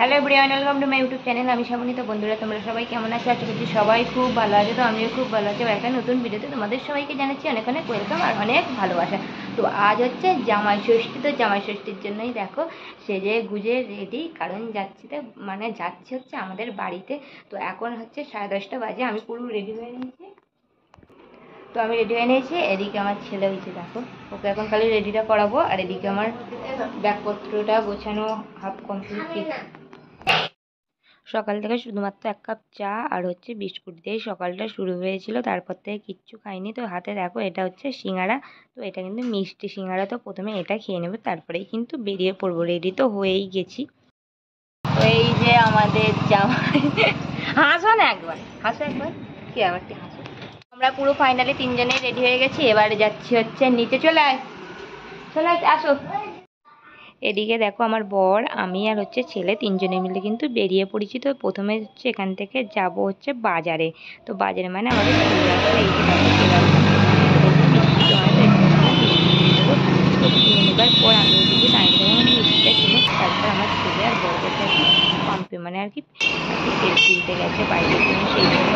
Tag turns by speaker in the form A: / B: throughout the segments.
A: Hello everyone, welcome to my YouTube channel. আমি শ্রাবণী। তো বন্ধুরা, তোমরা সবাই কেমন আছো? আশা করছি সবাই খুব ভালো আছে। তো আমিও খুব ভালো আছি। একটা নতুন ভিডিওতে তোমাদের সবাইকে জানাচ্ছি অনেক অনেক ওয়েলকাম আর অনেক ভালোবাসা। তো আজ হচ্ছে জামাই ষষ্ঠী। তো জামাই ষষ্ঠীর জন্যই দেখো সেজে গুজে রেডি, কারণ যাচ্ছি হচ্ছে আমাদের বাড়িতে। তো এখন হচ্ছে 10:30 বাজে। আমি পুরো রেডি হয়ে নিয়েছি। তো আমি রেডি হয়ে নিয়েছি। এদিকে আমার ছেলে হয়েছে, দেখো ওকে এখন খালি রেডিটা করাবো। আর এদিকে আমার ব্যাগপত্রটা গোছানো হাফ কমপ্লিট। সকাল থেকে শুধুমাত্র 1 কাপ চা আর হচ্ছে বিস্কুট দিয়েই সকালটা শুরু হয়েছিল। তারপর থেকে কিচ্ছু খাইনি। তো হাতে দেখো এটা হচ্ছে সিঙ্গারা। তো এটা কিন্তু মিষ্টি সিঙ্গারা। তো প্রথমে এটা খেয়ে নেবো, তারপরেই কিন্তু বেরিয়ে পড়বো। রেডি তো হয়েই গেছি। তো এই যে আমাদের জামাই। হাসো না একবার, হাসো একবার, কি আবার হাসো। আমরা পুরো ফাইনালি 3 জনেই রেডি হয়ে গেছি। এবারে যাচ্ছি হচ্ছে নিচে। চলে আয়, চলে আসো। এদিকে দেখো আমার বর, আমি আর হচ্ছে ছেলে 3 জনে মিলে কিন্তু বেরিয়ে পড়েছি। তো প্রথমে হচ্ছে এখান থেকে যাব হচ্ছে বাজারে। তো বাজারে মানে আমাদের এই নেবার পর আমি এদিকে দাঁড়িয়ে মিষ্টিটা কিনে তারপর আমার ছেলে আর বড়দের কাছে পাম্পে মানে আর কি তেল কিনতে গেছে বাইরে। সেই জন্য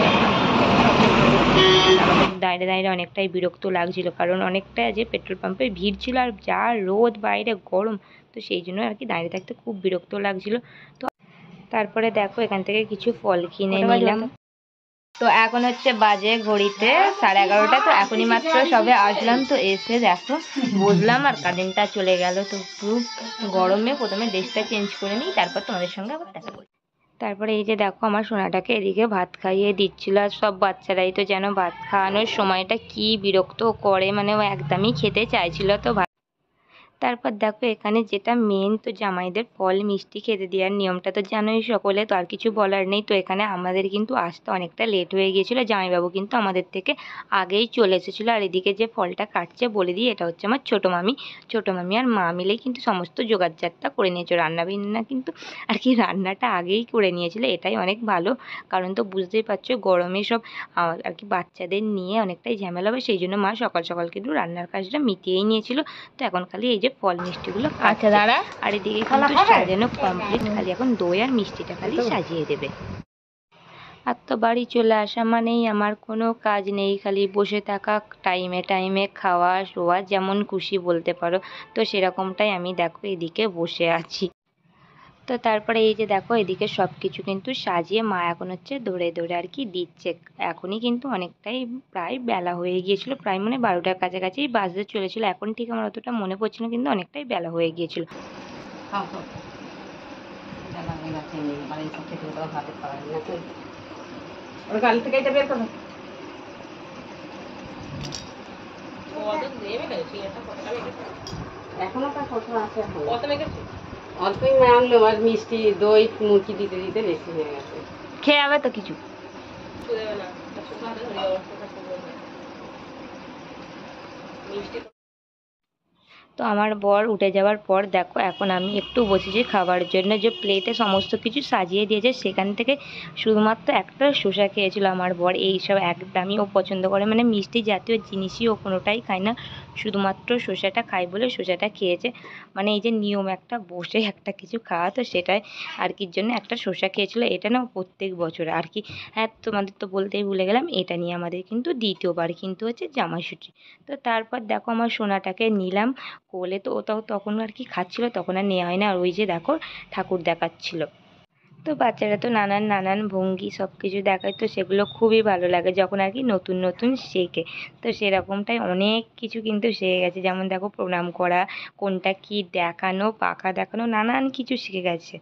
A: আমাদের দাঁড়িয়ে দাঁড়িয়ে অনেকটাই বিরক্ত লাগছিল, কারণ অনেকটা যে পেট্রোল পাম্পে ভিড় ছিল আর যা রোদ, বাইরে গরম। তো সেই জন্য আর কি দাঁড়িয়ে থাকতে খুব বিরক্ত লাগছিল। তো তারপরে দেখো এখান থেকে কিছু ফল কিনে নিলাম। তো এখন হচ্ছে বাজে ঘড়িতে 11:30। তো এখনই মাত্র সবে আসলাম। তো এসে দেখো বুঝলাম আর কারেন্টটা চলে গেল। তো পুরো গরমে প্রথমে ড্রেসটা চেঞ্জ করে নিই, তারপর তোমাদের সঙ্গে আবার দেখা করি। তারপরে এই যে দেখো আমার সোনাটাকে এদিকে ভাত খাইয়ে দিচ্ছিল। আর সব বাচ্চারাই তো যেন ভাত খাওয়ানোর সময়টা কি বিরক্ত করে, মানে ও একদমই খেতে চাইছিল তো ভাত। তারপর দেখো এখানে যেটা মেন, তো জামাইদের ফল মিষ্টি খেতে দেওয়ার নিয়মটা তো জানোই সকলে। তো আর কিছু বলার নেই। তো এখানে আমাদের কিন্তু আসতে অনেকটা লেট হয়ে গিয়েছিলো। জামাইবাবু কিন্তু আমাদের থেকে আগেই চলে এসেছিলো। আর এদিকে যে ফলটা কাটছে বলে দিই, এটা হচ্ছে আমার ছোটো মামি আর মা মিলেই কিন্তু সমস্ত জোগাড়জাতটা করে নিয়েছে। রান্না কিন্তু আর কি রান্নাটা আগেই করে নিয়েছিল, এটাই অনেক ভালো। কারণ তো বুঝতেই পারছো গরমে সব আর কি বাচ্চাদের নিয়ে অনেকটাই ঝামেলা হবে। সেই জন্য মা সকাল সকাল কিন্তু রান্নার কাজটা মিটিয়েই নিয়েছিল। তো এখন খালি এই যে ফল মিষ্টিগুলো কাটছে। দাঁড়া। আর এদিকে কিন্তু সাজানো কমপ্লিট, খালি এখন দই আর মিষ্টিটা খালি সাজিয়ে দেবে। আর তো বাড়ি চলে আসা মানেই আমার কোনো কাজ নেই, খালি বসে থাকা, টাইমে টাইমে খাওয়া শোয়া, যেমন খুশি বলতে পারো। তো সেরকমটাই আমি দেখো এদিকে বসে আছি। তো তারপরে এই যে দেখো এদিকে সব কিছু কিন্তু সাজিয়ে মা এখন হচ্ছে দৌড়ে দৌড়ে আর কি দিচ্ছে। এখনই কিন্তু অনেকটাই প্রায় বেলা হয়ে গিয়েছিল, প্রায় মানে 12টার কাছাকাছি বাজতে চলেছিল। এখন ঠিক আমার অতটা মনে পড়ছে না, কিন্তু অনেকটাই বেলা হয়ে গিয়েছিল।
B: এখনো তার কথা আছে, অল্পই মানলো। আর মিষ্টি দই মুরগি দিতে দিতে বেশি হয়ে গেছে।
A: খেয়ে যাবে তো কিছু। তো আমার বর উঠে যাওয়ার পর দেখো এখন আমি একটু বসেছি খাবার জন্য। যে প্লেটে সমস্ত কিছু সাজিয়ে দিয়েছে সেখান থেকে শুধুমাত্র একটা শসা খেয়েছিল আমার বর। এইসব একদমই ও পছন্দ করে, মানে মিষ্টি জাতীয় জিনিসই ও কোনোটাই খায় না, শুধুমাত্র শসাটা খায় বলে শসাটা খেয়েছে। মানে এই যে নিয়ম একটা বসে একটা কিছু খাওয়া, তো সেটাই আর কির জন্য একটা শসা খেয়েছিল। এটা না প্রত্যেক বছর আর কি। হ্যাঁ, তোমাদের তো বলতেই ভুলে গেলাম, এটা নিয়ে আমাদের কিন্তু দ্বিতীয়বার কিন্তু হচ্ছে জামাইষষ্ঠী। তো তারপর দেখো আমার সোনাটাকে নিলাম কোলে। তো ও তখন আর কি খাচ্ছিল, তখন আর নেওয়া হয় না। আর ওই যে দেখো ঠাকুর দেখাচ্ছিল। তো বাচ্চারা তো নানান নানান ভঙ্গি সব কিছু দেখায়, তো সেগুলো খুবই ভালো লাগে যখন আর কি নতুন নতুন শেখে। তো সেরকমটাই অনেক কিছু কিন্তু শিখে গেছে। যেমন দেখো প্রণাম করা, কোনটা কি দেখানো, পাখা দেখানো, নানান কিছু শিখে গেছে।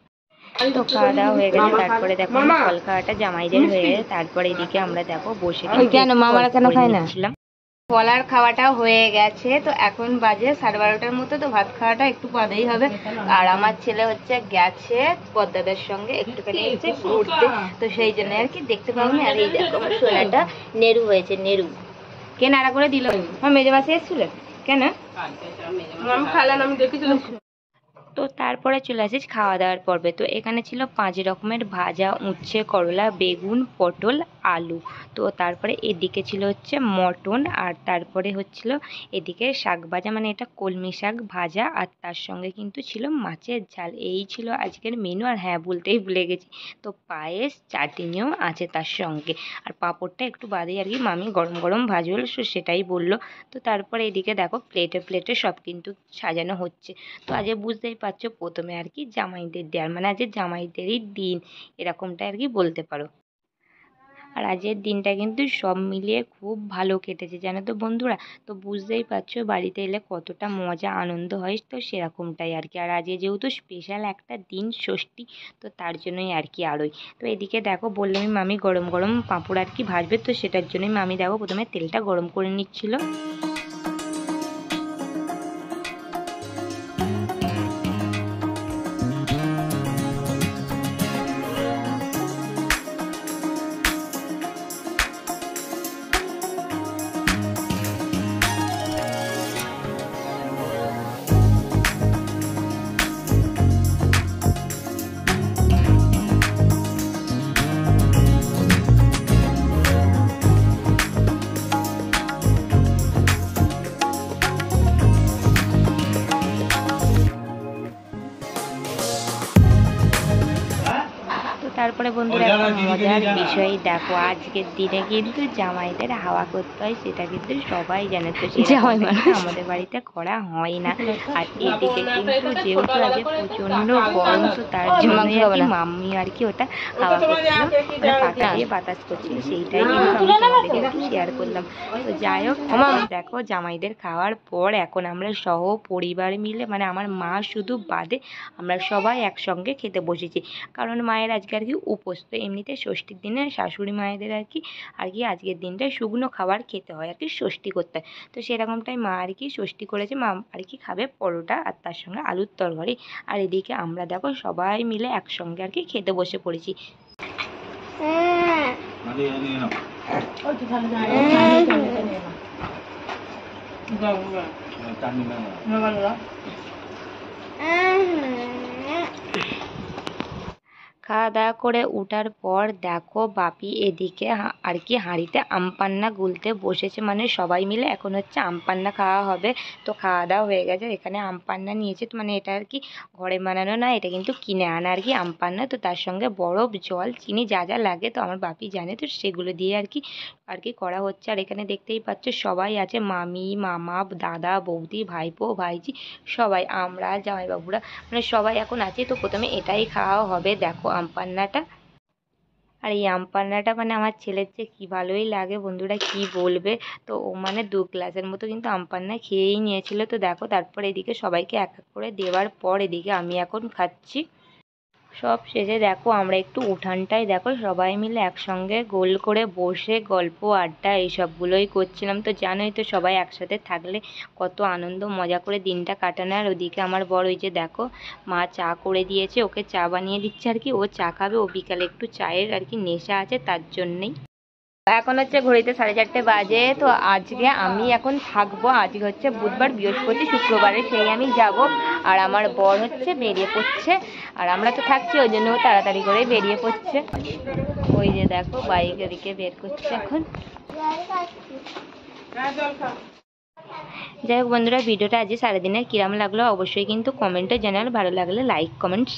A: তো খাওয়া দাওয়া হয়ে গেছে। তারপরে দেখো ফল খাওয়াটা জামাইদের হয়ে গেছে। তারপরে এদিকে আমরা দেখো বসে কেন মামারা কেন খায় না ফলার খাওয়াটা হয়ে গেছে। তো এখন বাজে 12:30 মতো। তো ভাত খাওয়াটা একটু বাদেই হবে। আর আমার ছেলে হচ্ছে গেছে পদ্মাদের সঙ্গে একটুখানি হচ্ছে ঘুরতে। তো সেই জন্য আর কি দেখতে পাবনি। আর এই দেখো আমার সোনাটা নেরু হয়েছে, নেরু কে নাড়া করে দিল। আমার মেজে মাসে এসেছিল কেন আমি খাইলাম, আমি দেখেছিলাম। তো তারপরে চলে আসিস খাওয়া দাওয়ার পর্বে। তো এখানে ছিল 5 রকমের ভাজা, উচ্ছে, করলা, বেগুন, পটল আলু। তো তারপরে এদিকে ছিল হচ্ছে মটন, আর তারপরে হচ্ছিল এদিকে শাক ভাজা, মানে এটা কলমি শাক ভাজা, আর তার সঙ্গে কিন্তু ছিল মাছের ঝাল। এই ছিল আজকের মেনু। আর হ্যাঁ, বলতেই ভুলে গেছি, তো পায়েস চাটনিও আছে তার সঙ্গে, আর পাঁপড়টা একটু বাদেই আর কি মামি গরম গরম ভাজবে সেটাই বললো। তো তারপরে এদিকে দেখো প্লেটে প্লেটে সব কিন্তু সাজানো হচ্ছে। তো আজ বুঝতেই পারছো, প্রথমে আর কি জামাইদের দেওয়ার, মানে আজ জামাইদেরই দিন, এরকমটা আর কি বলতে পারো। আর আজকের দিনটা কিন্তু সব মিলিয়ে খুব ভালো কেটেছে জানো তো বন্ধুরা। তো বুঝতেই পারছো বাড়িতে এলে কতটা মজা আনন্দ হয়, তো সেরকমটাই আর কি। আর আজকে যেহেতু স্পেশাল একটা দিন, ষষ্ঠী, তো তার জন্যই আর কি আরোই। তো এদিকে দেখো বললামই মামি গরম গরম পাঁপড় আর কি ভাজবে, তো সেটার জন্যই মামি দেখো প্রথমে তেলটা গরম করে নিচ্ছিল। তারপরে বন্ধুরা একটা মজার বিষয় দেখো, আজকের দিনে কিন্তু জামাইদের হাওয়া করতে হয়, সেটা কিন্তু সবাই জানে। তো সেটা আমাদের বাড়িতে করা হয় না। আর এদিকে কিন্তু যেহেতু আজকে প্রচন্ড গরম, তো তার জন্যই আর কি মাম্মি আর কি ওটা হাওয়া করছিল, মানে পাখা দিয়ে বাতাস করছিল, সেইটাই কিন্তু আমি তোমাদেরকে একটু শেয়ার করলাম। তো যাই হোক, দেখো জামাইদের খাওয়ার পর এখন আমরা সহ পরিবার মিলে, মানে আমার মা শুধু বাদে, আমরা সবাই একসঙ্গে খেতে বসেছি। কারণ মায়ের আজকে আর কি উপোস, তো এমনিতে ষষ্ঠীর দিনে শাশুড়ি মায়েদের আর কি আজকের দিনটা শুকনো খাবার খেতে হয় আর কি, ষষ্ঠী করতে হয়। তো সেরকমটাই মা আর কি ষষ্ঠী করেছে, মা আর কি খাবে পরোটা আর তার সঙ্গে আলুর তরকারি। আর এদিকে আমরা দেখো সবাই মিলে একসঙ্গে আর কি খেতে বসে পড়েছি। খাওয়া দাওয়া করে ওঠার পর দেখো বাপি এদিকে আর কি হাঁড়িতে আম পান্না গুলতে বসেছে, মানে সবাই মিলে এখন হচ্ছে আম পান্না খাওয়া হবে। তো খাওয়া দাওয়া হয়ে গেছে, এখানে আম পান্না নিয়েছে, তো মানে এটা আর কি ঘরে বানানো না, এটা কিন্তু কিনে আনা আর কি আম পান্না। তো তার সঙ্গে বরফ, জল, চিনি যা যা লাগে তো আমার বাপি জানে, তো সেগুলো দিয়ে আর কি করা হচ্ছে। আর এখানে দেখতেই পাচ্ছ সবাই আছে, মামি, মামা, দাদা, বৌদি, ভাইপো, ভাইজি, সবাই, আমরা জামাইবাবুরা, মানে সবাই এখন আছে। তো প্রথমে এটাই খাওয়া হবে, দেখো আম পান্নাটা। আর এই আম পান্নাটা মানে আমার ছেলের যে কী ভালোই লাগে বন্ধুরা, কি বলবে। তো ও মানে 2 গ্লাসের মতো কিন্তু আম পান্না খেয়েই নিয়েছিল। তো দেখো তারপর এদিকে সবাইকে এক এক করে দেওয়ার পর এদিকে আমি এখন খাচ্ছি। সব শেষে দেখো আমরা একটু উঠানটায় দেখো সবাই মিলে একসঙ্গে গোল করে বসে গল্প আড্ডা এইসবগুলোই করছিলাম। তো জানোই তো সবাই একসাথে থাকলে কত আনন্দ মজা করে দিনটা কাটানো। আর ওদিকে আমার বড় ওই যে দেখো মা চা করে দিয়েছে, ওকে চা বানিয়ে দিচ্ছে আর কি, ও চা খাবে, ও বিকালে একটু চায়ের আর কি নেশা আছে তার জন্যেই। এখন হচ্ছে ঘড়িতে 4:30 বাজে। তো আজকে আমি এখন থাকবো, আজকে হচ্ছে বুধবার, বৃহস্পতি, শুক্রবারে সেই আমি যাব। আর আমার বর হচ্ছে বেরিয়ে পড়ছে, আর আমরা তো থাকছি ওই জন্য তাড়াতাড়ি করে বেরিয়ে পড়ছে। ওই যে দেখো বাইক এদিকে বের করছে এখন। যাই হোক বন্ধুরা, ভিডিওটা আজ সারাদিনের কিরাম লাগলো অবশ্যই কিন্তু কমেন্টে জানাল, ভালো লাগলে লাইক কমেন্ট